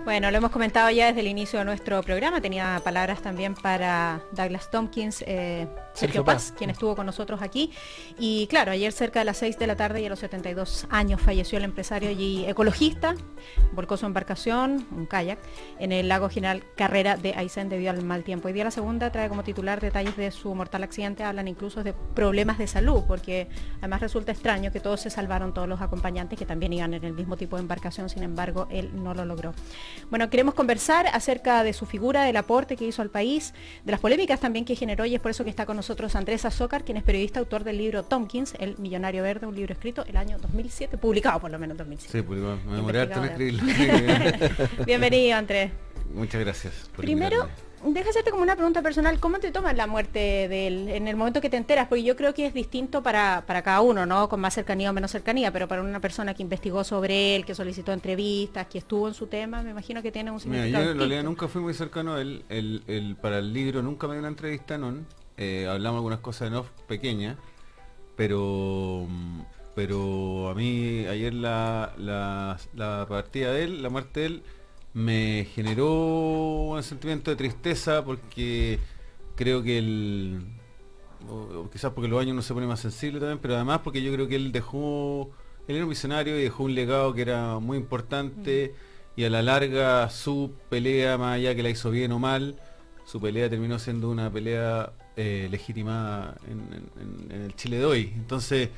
Bueno, lo hemos comentado ya desde el inicio de nuestro programa, tenía palabras también para Douglas Tompkins, Sergio Paz, quien estuvo con nosotros aquí. Y claro, ayer cerca de las 6 de la tarde y a los 72 años falleció el empresario y ecologista, volcó su embarcación, un kayak, en el lago General Carrera de Aysén debido al mal tiempo. Hoy día La Segunda trae como titular detalles de su mortal accidente, hablan incluso de problemas de salud, porque además resulta extraño que todos se salvaron, todos los acompañantes que también iban en el mismo tipo de embarcación, sin embargo, él no lo logró. Bueno, queremos conversar acerca de su figura, del aporte que hizo al país, de las polémicas también que generó, y es por eso que está con nosotros Andrés Azócar, quien es periodista, autor del libro Tompkins, El Millonario Verde, un libro escrito el año 2007, publicado por lo menos en 2007. Sí, publicado. Me demoré harto en escribirlo. Bienvenido, Andrés. Muchas gracias por Primero, invitarme. deja hacerte como una pregunta personal. ¿Cómo te tomas la muerte de él en el momento que te enteras? Porque yo creo que es distinto para cada uno, ¿no? Con más cercanía o menos cercanía, pero para una persona que investigó sobre él, que solicitó entrevistas, que estuvo en su tema, me imagino que tiene un significado. Mira, yo en distinto. realidad nunca fui muy cercano a él. Para el libro nunca me dio una entrevista, no. Hablamos algunas cosas en off pequeñas, pero a mí ayer la partida de él, la muerte de él, me generó un sentimiento de tristeza porque creo que o quizás porque los años uno se pone más sensible también, pero además porque yo creo que él era un visionario y dejó un legado que era muy importante, y a la larga su pelea, más allá que la hizo bien o mal, su pelea terminó siendo una pelea legitimada en el Chile de hoy. Entonces,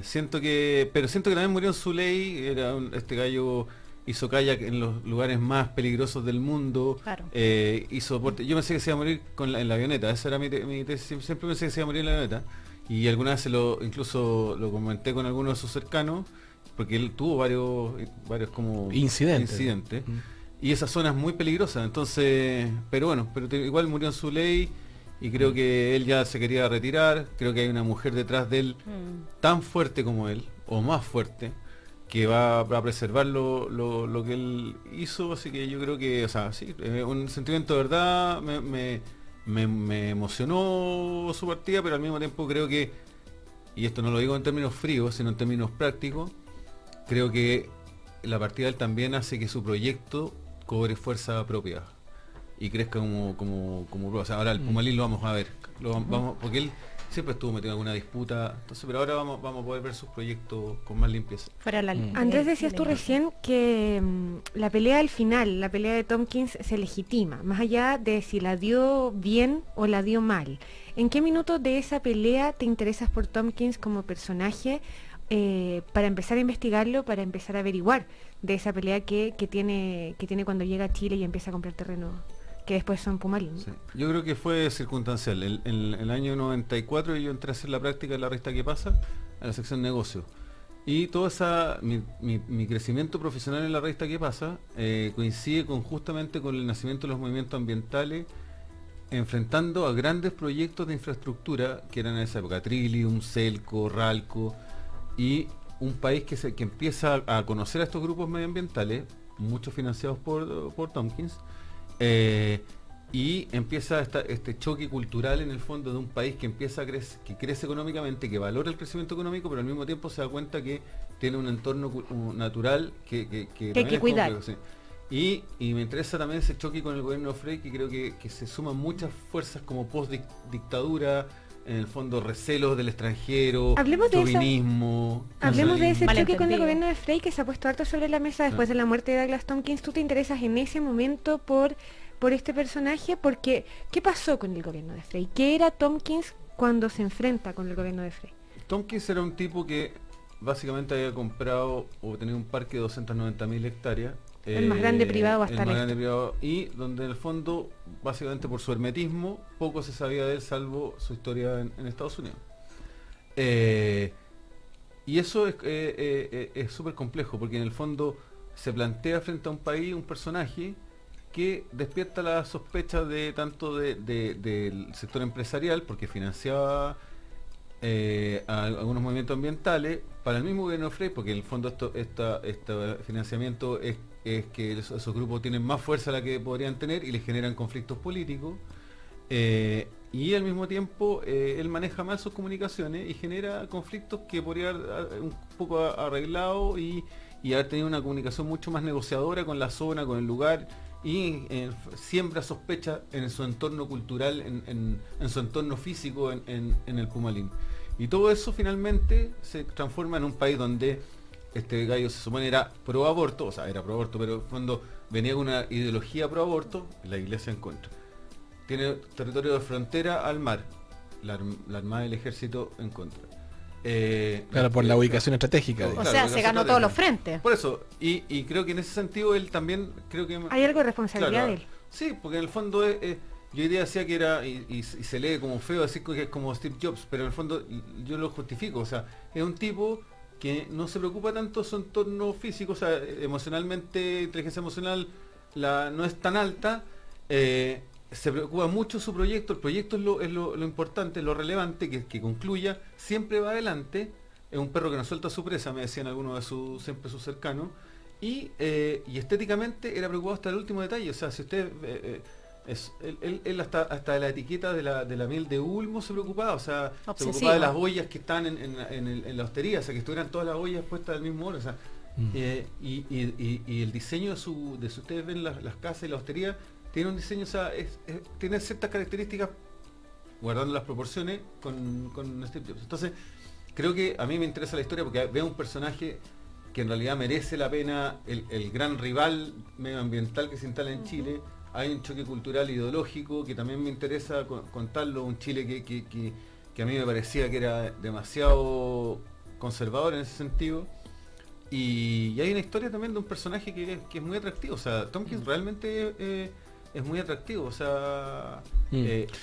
siento que también murió en su ley. Este gallo hizo kayak en los lugares más peligrosos del mundo. Claro. Yo pensé que se iba a morir en la avioneta, esa era mi tesis. Siempre pensé que se iba a morir en la avioneta, y alguna vez incluso lo comenté con algunos de sus cercanos, porque él tuvo varios como incidentes. Y esa zona es muy peligrosa, entonces, pero igual murió en su ley. Y creo que él ya se quería retirar. Creo que hay una mujer detrás de él tan fuerte como él, o más fuerte, que va a preservar lo que él hizo. Así que yo creo que, o sea, sí, un sentimiento de verdad, me emocionó su partida, pero al mismo tiempo creo que, y esto no lo digo en términos fríos, sino en términos prácticos, creo que la partida de él también hace que su proyecto cobre fuerza propia y crezca como o sea, ahora el Pumalín lo vamos a ver, porque él siempre estuvo metido en alguna disputa, entonces, pero ahora vamos a poder ver sus proyectos con más limpieza. Andrés, decías tú recién que la pelea al final, la pelea de Tompkins, se legitima, más allá de si la dio bien o la dio mal. ¿En qué minuto de esa pelea te interesas por Tompkins como personaje, para empezar a investigarlo, para empezar a averiguar de esa pelea que tiene cuando llega a Chile y empieza a comprar terreno, que después son Pumalín? Sí. Yo creo que fue circunstancial. En el año 94 yo entré a hacer la práctica de la revista ¿Qué pasa?, en la sección negocio. Y todo mi crecimiento profesional en la revista ¿Qué pasa?, coincide justamente con el nacimiento de los movimientos ambientales, enfrentando a grandes proyectos de infraestructura que eran en esa época, Trillium, Celco, Ralco, y un país que empieza a conocer a estos grupos medioambientales, muchos financiados por Tompkins, y empieza este choque cultural en el fondo de un país que que crece económicamente, que valora el crecimiento económico, pero al mismo tiempo se da cuenta que tiene un entorno natural que hay que cuidar. Complejo, sí. Y me interesa también ese choque con el gobierno de Frey, que creo que se suman muchas fuerzas como post-dictadura, en el fondo recelos del extranjero, chauvinismo. Hablemos de ese choque con el gobierno de Frey, que se ha puesto harto sobre la mesa después de la muerte de Douglas Tompkins. ¿Tú te interesas en ese momento por este personaje? Porque, ¿qué pasó con el gobierno de Frey? ¿Qué era Tompkins cuando se enfrenta con el gobierno de Frey? Tompkins era un tipo que básicamente había comprado o tenía un parque de 290.000 hectáreas. El más grande privado hasta el más grande privado, y donde en el fondo, básicamente por su hermetismo, poco se sabía de él salvo su historia en Estados Unidos. Y eso es súper complejo, porque en el fondo se plantea frente a un país, un personaje que despierta la sospecha de tanto del sector empresarial, porque financiaba a algunos movimientos ambientales, para el mismo gobierno de Frey, porque en el fondo este financiamiento es que esos grupos tienen más fuerza de la que podrían tener y les generan conflictos políticos, y al mismo tiempo él maneja mal sus comunicaciones y genera conflictos que podría haber un poco arreglado y y haber tenido una comunicación mucho más negociadora con la zona, con el lugar, y siembra sospecha en su entorno cultural, en su entorno físico, en el Pumalín. Y todo eso finalmente se transforma en un país donde este gallo se supone era pro aborto, o sea, era pro aborto, pero cuando venía con una ideología pro aborto, la iglesia en contra. Tiene territorio de frontera al mar, la Armada del Ejército en contra. Claro, por la ubicación estratégica. O sea, se ganó todos los frentes. Por eso, y creo que en ese sentido él también, creo que... Hay algo de responsabilidad de él. Sí, porque en el fondo yo hoy día decía que era, y se lee como feo decir que es como Steve Jobs, pero en el fondo yo lo justifico, o sea, es un tipo que no se preocupa tanto de su entorno físico, o sea, emocionalmente, inteligencia emocional no es tan alta, se preocupa mucho su proyecto, el proyecto es lo importante, lo relevante, que concluya, siempre va adelante, es un perro que no suelta su presa, me decían algunos de siempre sus cercanos, y estéticamente era preocupado hasta el último detalle, o sea, si usted... él hasta la etiqueta de la miel de Ulmo se preocupaba, o sea, obsesivo. se preocupaba de las ollas que están en la hostería, o sea, que estuvieran todas las ollas puestas al mismo orden, o sea, y el diseño de si ustedes ven las casas y la hostería, tiene un diseño, o sea, tiene ciertas características, guardando las proporciones, con Steve Jobs. Entonces, creo que a mí me interesa la historia porque veo un personaje que en realidad merece la pena, el gran rival medioambiental que se instala en Chile. Hay un choque cultural ideológico que también me interesa contarlo, un Chile que a mí me parecía que era demasiado conservador en ese sentido. Y hay una historia también de un personaje que es muy atractivo, o sea, Tompkins realmente es muy atractivo, o sea,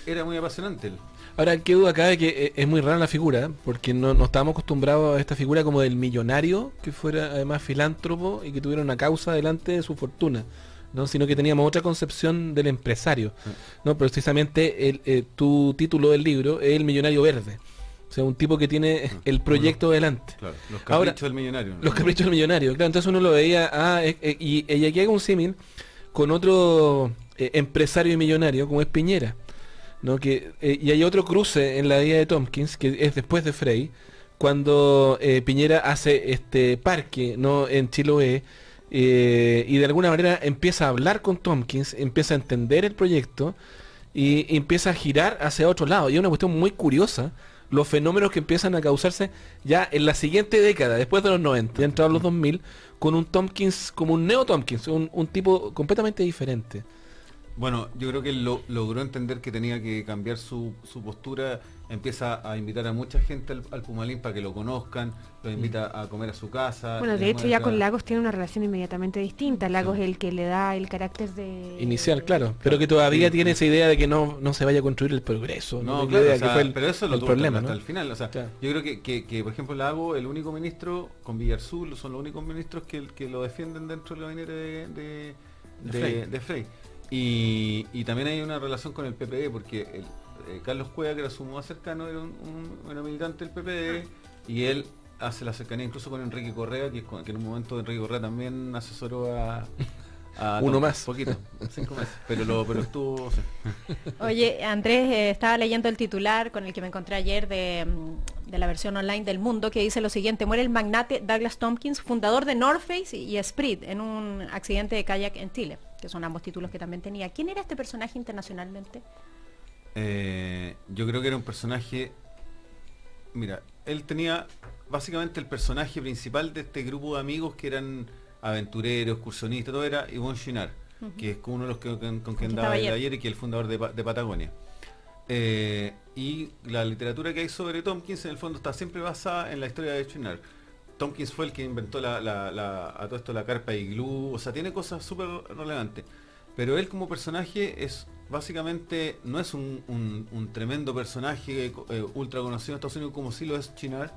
era muy apasionante él. Ahora, qué duda cabe que es muy rara la figura, porque no estábamos acostumbrados a esta figura como del millonario, que fuera además filántropo y que tuviera una causa delante de su fortuna, ¿no? Sino que teníamos otra concepción del empresario, ¿no? Precisamente tu título del libro es El Millonario Verde. O sea, un tipo que tiene el proyecto delante. Claro, los caprichos del millonario, ¿no? Los caprichos del millonario, claro. Entonces uno lo veía, y aquí hay un símil con otro empresario y millonario, como es Piñera, ¿no? Y hay otro cruce en la vida de Tompkins, que es después de Frey, cuando Piñera hace este parque, ¿no?, en Chiloé, y de alguna manera empieza a hablar con Tompkins, empieza a entender el proyecto y empieza a girar hacia otro lado. Y es una cuestión muy curiosa, los fenómenos que empiezan a causarse ya en la siguiente década, después de los 90, ya entrados los 2000, con un Tompkins como un neo-Tompkins, un tipo completamente diferente. Bueno, yo creo que él logró entender que tenía que cambiar su postura, empieza a invitar a mucha gente al Pumalín para que lo conozcan, lo invita a comer a su casa. Bueno, de hecho ya con Lagos tiene una relación inmediatamente distinta. Lagos es el que le da el carácter de... inicial, claro, pero que todavía tiene esa idea de que no se vaya a construir el progreso. No, claro, idea o sea, que fue pero eso lo tuvo problema, hasta ¿no? el final. O sea, claro. Yo creo que por ejemplo, Lagos, el único ministro, con Villarzul, son los únicos ministros que lo defienden dentro del gabinete de Frey. Y también hay una relación con el PPD, porque Carlos Cueva, que era su más cercano, era militante del PPD, y él hace la cercanía incluso con Enrique Correa, que en un momento Enrique Correa también asesoró a uno más. Poquito, 5 meses, pero estuvo... Sí. Oye, Andrés, estaba leyendo el titular con el que me encontré ayer de la versión online del Mundo, que dice lo siguiente: muere el magnate Douglas Tompkins, fundador de North Face y Esprit, en un accidente de kayak en Chile, que son ambos títulos que también tenía. ¿Quién era este personaje internacionalmente? Yo creo que era un personaje... Mira, él tenía básicamente el personaje principal de este grupo de amigos que eran aventureros, excursionistas, todo era Yvon Chouinard, que es uno de los con quien andaba ayer y que es el fundador de Patagonia. Y la literatura que hay sobre Tompkins en el fondo está siempre basada en la historia de Chouinard. Tompkins fue el que inventó a todo esto la carpa iglú, o sea, tiene cosas súper relevantes. Pero él como personaje es básicamente, no es un tremendo personaje ultra conocido en Estados Unidos como sí lo es Chouinard,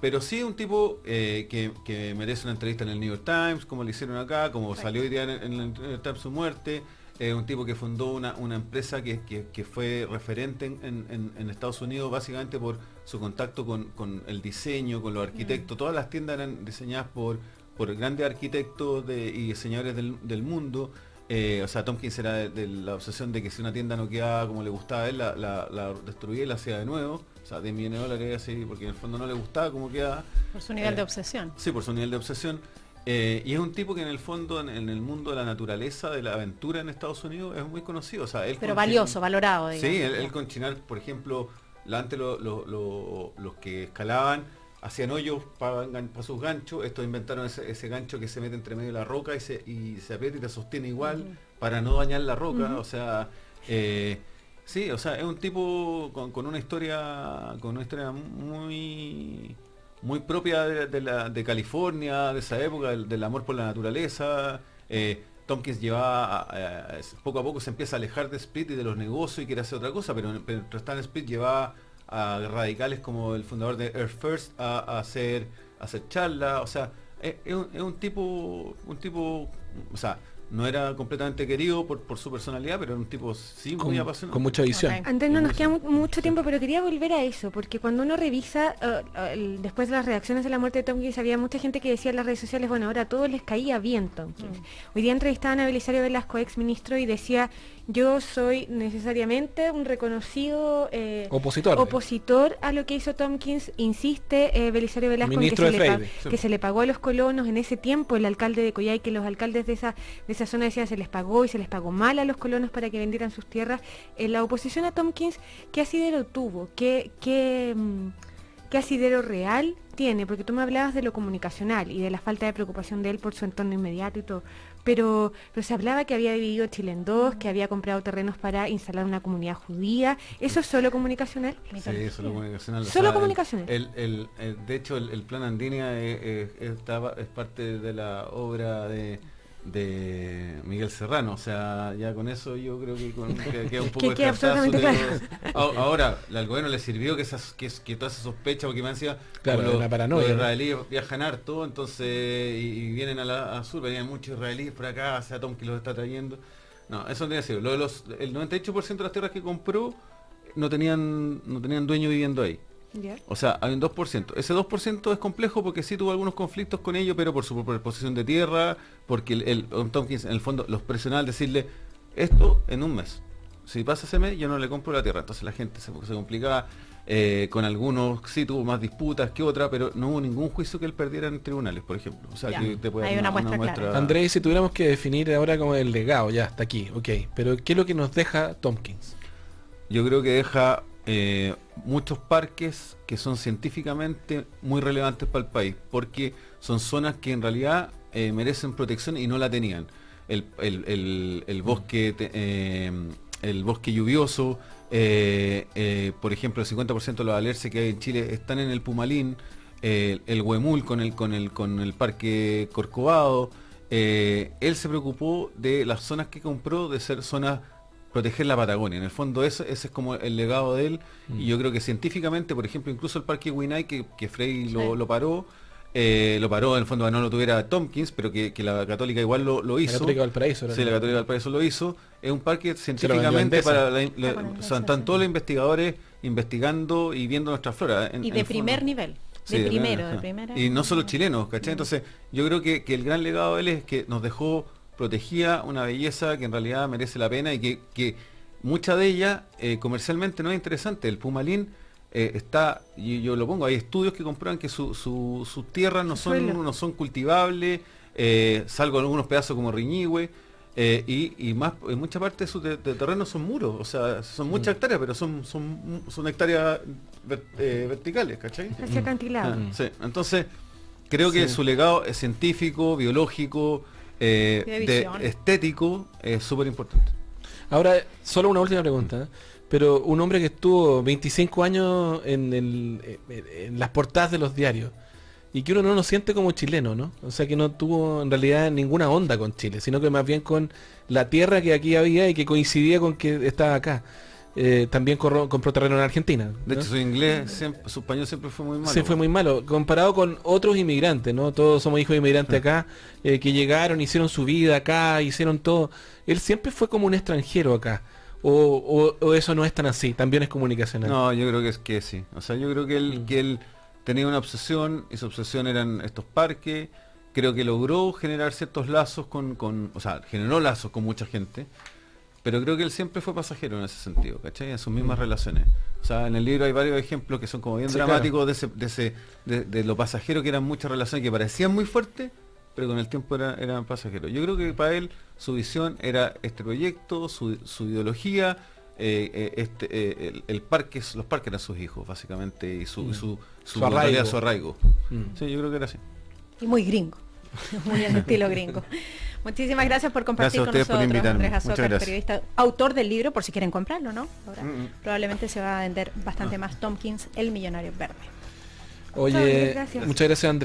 pero sí es un tipo que merece una entrevista en el New York Times, como le hicieron acá, como salió hoy día en el New York Times su muerte. Un tipo que fundó una empresa que fue referente en Estados Unidos básicamente por su contacto con el diseño, con los arquitectos. Todas las tiendas eran diseñadas por grandes arquitectos y diseñadores del mundo. O sea, Tompkins era de la obsesión de que si una tienda no quedaba como le gustaba a él, la destruía y la hacía de nuevo. O sea, $10 millones así, porque en el fondo no le gustaba cómo quedaba. Por su nivel de obsesión. Sí, por su nivel de obsesión. Y es un tipo que en el fondo, en el mundo de la naturaleza, de la aventura en Estados Unidos, es muy conocido. O sea, él Pero valioso, valorado, digamos. Sí, él con Chinar, por ejemplo, antes los que escalaban hacían hoyos para sus ganchos. Estos inventaron ese gancho que se mete entre medio de la roca y se aprieta y te sostiene igual para no dañar la roca. O sea, sí, o sea, es un tipo con una historia muy muy propia de California, de esa época, del amor por la naturaleza. Tompkins poco a poco se empieza a alejar de Split y de los negocios y quiere hacer otra cosa, pero Stan Split llevaba a radicales como el fundador de Earth First a hacer charlas. O sea, es un tipo, o sea, no era completamente querido por su personalidad, pero era un tipo sí muy apasionado. Con mucha visión. Okay. Antes no nos queda mucho tiempo, pero quería volver a eso, porque cuando uno revisa, después de las reacciones de la muerte de Tompkins, había mucha gente que decía en las redes sociales, bueno, ahora a todos les caía bien Tompkins. Hoy día entrevistaban a Belisario Velasco, ex ministro, y decía, yo soy necesariamente un reconocido opositor a lo que hizo Tompkins. Insiste Belisario Velasco en que se le pagó a los colonos. En ese tiempo el alcalde de Coyhaique, los alcaldes de esa zona decían se les pagó y se les pagó mal a los colonos para que vendieran sus tierras. La oposición a Tompkins, ¿qué asidero tuvo? ¿Qué asidero real tiene? Porque tú me hablabas de lo comunicacional y de la falta de preocupación de él por su entorno inmediato y todo, pero se hablaba que había dividido Chile en dos, que había comprado terrenos para instalar una comunidad judía. ¿Eso es solo comunicacional? Sí, solo comunicacional. Solo comunicacional. De hecho, el plan Andinia es parte de la obra de Miguel Serrano. O sea, ya con eso yo creo que queda un poco que absolutamente claro. Ahora, al gobierno le sirvió que toda esa sospecha, porque me decía, claro, la paranoia, los israelíes viajan harto, entonces, y vienen a sur, venían muchos israelíes por acá, o sea, Tompkins los está trayendo. No, eso no tiene sentido. El 98% de las tierras que compró no tenían dueño viviendo ahí. Yeah. O sea, hay un 2%. Ese 2% es complejo porque sí tuvo algunos conflictos con ellos, pero por su posición de tierra, porque Tompkins en el fondo los presionaba al decirle esto en un mes. Si pasa ese mes, yo no le compro la tierra. Entonces la gente se complicaba. Con algunos sí tuvo más disputas que otra, pero no hubo ningún juicio que él perdiera en tribunales, por ejemplo. O sea, ya, que te puede hay dar una muestra clara. Andrés, si tuviéramos que definir ahora como el legado, ya hasta aquí, ok. Pero ¿qué es lo que nos deja Tompkins? Yo creo que deja muchos parques que son científicamente muy relevantes para el país, porque son zonas que en realidad merecen protección y no la tenían. El bosque lluvioso, por ejemplo, el 50% de los alerces que hay en Chile están en el Pumalín, el Huemul con el parque Corcovado. Él se preocupó de las zonas que compró de ser zonas, proteger la Patagonia. En el fondo ese es como el legado de él. Y yo creo que científicamente, por ejemplo, incluso el parque Huinay que Frey lo paró, en el fondo no lo tuviera Tompkins, pero que la Católica igual lo hizo. La Católica Valparaíso. Sí, la Católica Valparaíso lo hizo. Es un parque científicamente están todos los investigadores investigando y viendo nuestra flora. Y de primer nivel. Sí, de primera. Y no solo chilenos, ¿cachai? Entonces, yo creo que el gran legado de él es que nos dejó protegida una belleza que en realidad merece la pena y que mucha de ella comercialmente no es interesante. El Pumalín está, y yo lo pongo, hay estudios que comprueban que sus tierras no son cultivables, salvo algunos pedazos como Riñihue, y más, en mucha parte de su terreno son muros, o sea, son muchas hectáreas, pero son hectáreas verticales, ¿cachai? Hacia acantilado. Sí, entonces creo que su legado es científico, biológico, estético, es súper importante. Ahora, solo una última pregunta, pero un hombre que estuvo 25 años en las portadas de los diarios y que uno no lo siente como chileno, ¿no? O sea, que no tuvo en realidad ninguna onda con Chile, sino que más bien con la tierra que aquí había y que coincidía con que estaba acá. También compró terreno en Argentina, ¿no? De hecho, su español siempre fue muy malo. Sí, fue muy malo, comparado con otros inmigrantes, ¿no? Todos somos hijos de inmigrantes acá, que llegaron, hicieron su vida acá, hicieron todo. Él siempre fue como un extranjero acá. O eso no es tan así, también es comunicacional. No, yo creo que sí. O sea, yo creo que él tenía una obsesión, y su obsesión eran estos parques. Creo que logró generar ciertos lazos o sea, generó lazos con mucha gente. Pero creo que él siempre fue pasajero en ese sentido, ¿cachai? En sus mismas relaciones. O sea, en el libro hay varios ejemplos que son como bien dramáticos, claro, de lo pasajero que eran muchas relaciones que parecían muy fuertes, pero con el tiempo eran pasajeros. Yo creo que para él su visión era este proyecto, su ideología, el parque, los parques eran sus hijos, básicamente, y su arraigo. su arraigo. Sí, yo creo que era así. Y muy gringo, muy en estilo gringo. Muchísimas gracias por compartir con Gracias a ustedes por nosotros, invitarme. Andrés Azócar, Muchas gracias. periodista, autor del libro, por si quieren comprarlo, ¿no? Ahora probablemente se va a vender bastante más. Tompkins, el millonario verde. Oye, Gracias. muchas gracias, Andrés.